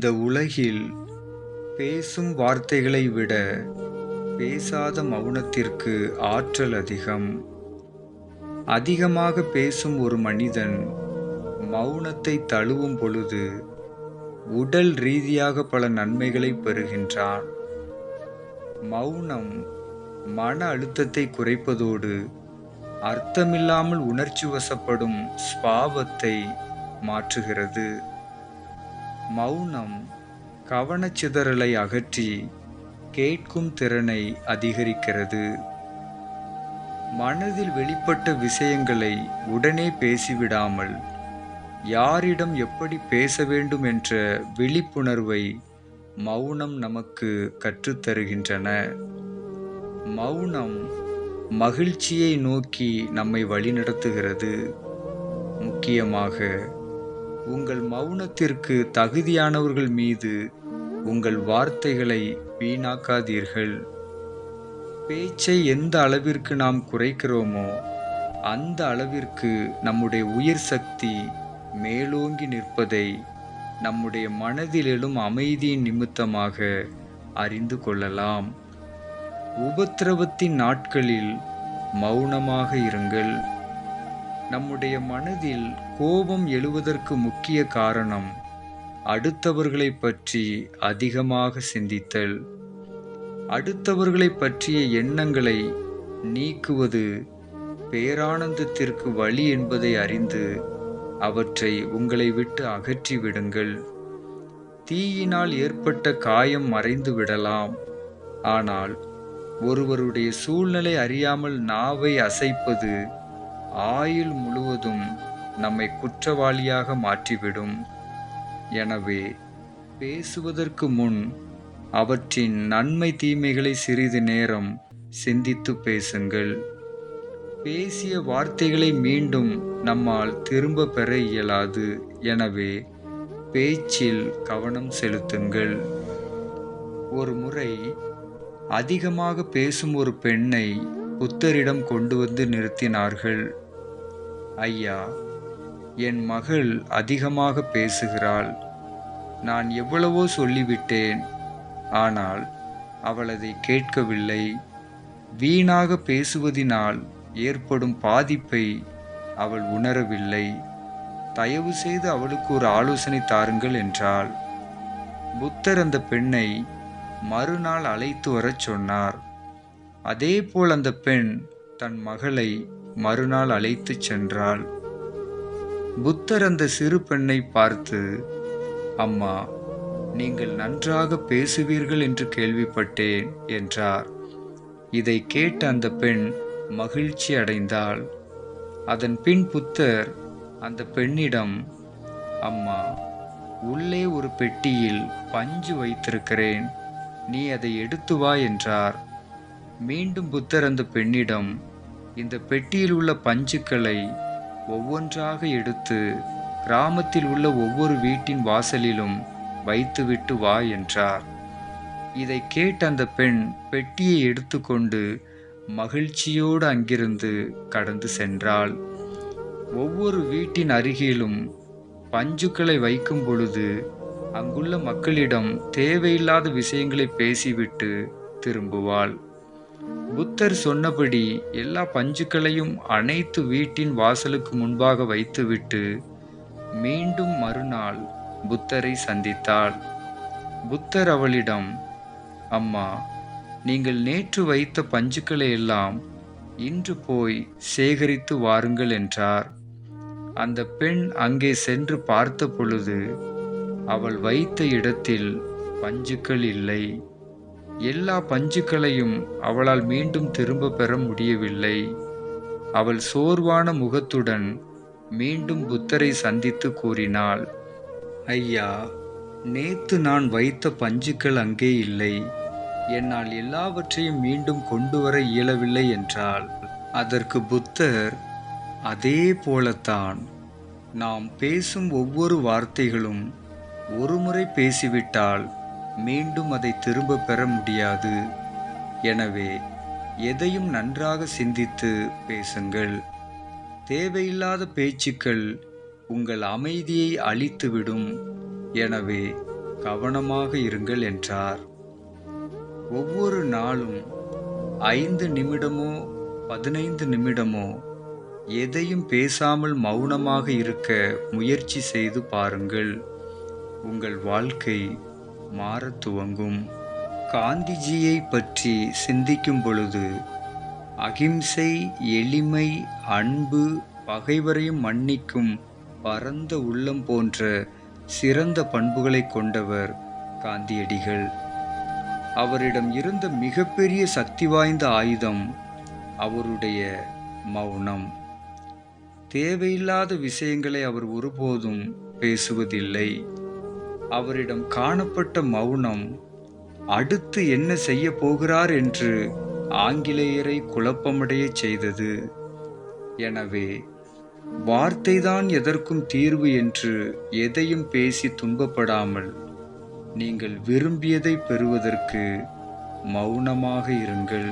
இந்த உலகில் பேசும் வார்த்தைகளை விட பேசாத மௌனத்திற்கு ஆற்றல் அதிகம். அதிகமாக பேசும் ஒரு மனிதன் மௌனத்தை தழுவும் பொழுது உடல் ரீதியாக பல நன்மைகளை பெறுகின்றான். மௌனம் மன அழுத்தத்தை குறைப்பதோடு அர்த்தமில்லாமல் உணர்ச்சி வசப்படும் ஸ்பாவத்தை மாற்றுகிறது. மௌனம் கவனச்சிதறலை அகற்றி கேட்கும் திறனை அதிகரிக்கிறது. மனதில் வெளிப்பட்ட விஷயங்களை உடனே பேசிவிடாமல் யாரிடம் எப்படி பேச வேண்டும் என்ற விழிப்புணர்வை மௌனம் நமக்கு கற்றுத்தருகின்றன. மௌனம் மகிழ்ச்சியை நோக்கி நம்மை வழிநடத்துகிறது. முக்கியமாக உங்கள் மௌனத்திற்கு தகுதியானவர்கள் மீது உங்கள் வார்த்தைகளை வீணாக்காதீர்கள். பேச்சை எந்த அளவிற்கு நாம் குறைக்கிறோமோ அந்த அளவிற்கு நம்முடைய உயிர் சக்தி மேலோங்கி நிற்பதை நம்முடைய மனதில் எழும் அமைதியின் நிமித்தமாக அறிந்து கொள்ளலாம். உபத்திரவத்தின் நாட்களில் மௌனமாக இருங்கள். நம்முடைய மனதில் கோபம் எழுவதற்கு முக்கிய காரணம் அடுத்தவர்களை பற்றி அதிகமாக சிந்தித்தல். அடுத்தவர்களை பற்றிய எண்ணங்களை நீக்குவது பேரானந்தத்திற்கு வழி என்பதை அறிந்து அவற்றை உங்களை விட்டு அகற்றி விடுங்கள். தீயினால் ஏற்பட்ட காயம் மறைந்து விடலாம், ஆனால் ஒருவருடைய சூழ்நிலை அறியாமல் நாவை அசைப்பது ஆயுள் முழுவதும் நம்மை குற்றவாளியாக மாற்றிவிடும். எனவே பேசுவதற்கு முன் அவற்றின் நன்மை தீமைகளை சிறிது நேரம் சிந்தித்து பேசுங்கள். பேசிய வார்த்தைகளை மீண்டும் நம்மால் திரும்ப பெற இயலாது. எனவே பேச்சில் கவனம் செலுத்துங்கள். ஒரு முறை அதிகமாக பேசும் ஒரு பெண்ணை புத்தரிடம் கொண்டு வந்து நிறுத்தினார்கள். ஐயா, என் மகள் அதிகமாக பேசுகிறாள். நான் எவ்வளவோ சொல்லிவிட்டேன், ஆனால் அவள் அதை கேட்கவில்லை. வீணாக பேசுவதினால் ஏற்படும் பாதிப்பை அவள் உணரவில்லை. தயவு செய்து அவளுக்கு ஒரு ஆலோசனை தாருங்கள் என்றாள். புத்தர் அந்த பெண்ணை மறுநாள் அழைத்து வரச் சொன்னார். அதேபோல் அந்த பெண் தன் மகளை மறுநாள் அழைத்துச் சென்றாள். புத்தர் அந்த சிறு பெண்ணை பார்த்து, அம்மா, நீங்கள் நன்றாக பேசுவீர்கள் என்று கேள்விப்பட்டேன் என்றார். இதை கேட்ட அந்த பெண் மகிழ்ச்சி அடைந்தாள். அதன் பின் புத்தர் அந்த பெண்ணிடம், அம்மா, உள்ளே ஒரு பெட்டியில் பஞ்சு வைத்திருக்கிறேன், நீ அதை எடுத்து வா என்றார். மீண்டும் புத்தர் அந்த பெண்ணிடம், இந்த பெட்டியில் உள்ள பஞ்சுக்களை ஒவ்வொன்றாக எடுத்து கிராமத்தில் உள்ள ஒவ்வொரு வீட்டின் வாசலிலும் வைத்துவிட்டு வா என்றார். இதை கேட்ட அந்த பெண் பெட்டியை எடுத்துக்கொண்டு மகிழ்ச்சியோடு அங்கிருந்து கடந்து சென்றாள். ஒவ்வொரு வீட்டின் அருகிலும் பஞ்சுக்களை வைக்கும் பொழுது அங்குள்ள மக்களிடம் தேவையில்லாத விஷயங்களை பேசிவிட்டு திரும்புவாள். புத்தர் சொன்னபடி எல்லா பஞ்சுக்களையும் அனைத்து வீட்டின் வாசலுக்கு முன்பாக வைத்துவிட்டு மீண்டும் மறுநாள் புத்தரை சந்தித்தாள். புத்தர் அவளிடம், அம்மா, நீங்கள் நேற்று வைத்த பஞ்சுக்களை எல்லாம் இன்று போய் சேகரித்து வாருங்கள் என்றார். அந்த பெண் அங்கே சென்று பார்த்த பொழுது அவள் வைத்த இடத்தில் பஞ்சுக்கள் இல்லை. எல்லா பஞ்சுக்களையும் அவளால் மீண்டும் திரும்ப பெற முடியவில்லை. அவள் சோர்வான முகத்துடன் மீண்டும் புத்தரை சந்தித்து கூறினாள், ஐயா, நேத்து நான் வைத்த பஞ்சுக்கள் அங்கே இல்லை. என்னால் எல்லாவற்றையும் மீண்டும் கொண்டு வர இயலவில்லை என்றாள். அதற்கு புத்தர், அதே போலத்தான் நாம் பேசும் ஒவ்வொரு வார்த்தைகளும் ஒருமுறை பேசிவிட்டால் மீண்டும் அதை திரும்ப பெற முடியாது. எனவே எதையும் நன்றாக சிந்தித்து பேசுங்கள். தேவையில்லாத பேச்சுக்கள் உங்கள் அமைதியை அழித்துவிடும். எனவே கவனமாக இருங்கள் என்றார். ஒவ்வொரு நாளும் 5 நிமிடமோ 15 நிமிடமோ எதையும் பேசாமல் மௌனமாக இருக்க முயற்சி செய்து பாருங்கள். உங்கள் வாழ்க்கை மாறத் துவங்கும். காந்திஜியை பற்றி சிந்திக்கும் பொழுது அகிம்சை, எளிமை, அன்பு, பகைவரையும் மன்னிக்கும் பரந்த உள்ளம் போன்ற சிறந்த பண்புகளை கொண்டவர் காந்தியடிகள். அவரிடம் இருந்த மிகப்பெரிய சக்தி வாய்ந்த ஆயுதம் அவருடைய மௌனம். தேவையில்லாத விஷயங்களை அவர் ஒருபோதும் பேசுவதில்லை. அவரிடம் காணப்பட்ட மௌனம் அடுத்து என்ன செய்ய போகிறார் என்று ஆங்கிலேயரை குழப்பமடைய செய்தது. எனவே வார்த்தைதான் எதற்கும் தீர்வு என்று எதையும் பேசி துன்பப்படாமல் நீங்கள் விரும்பியதை பெறுவதற்கு மௌனமாக இருங்கள்.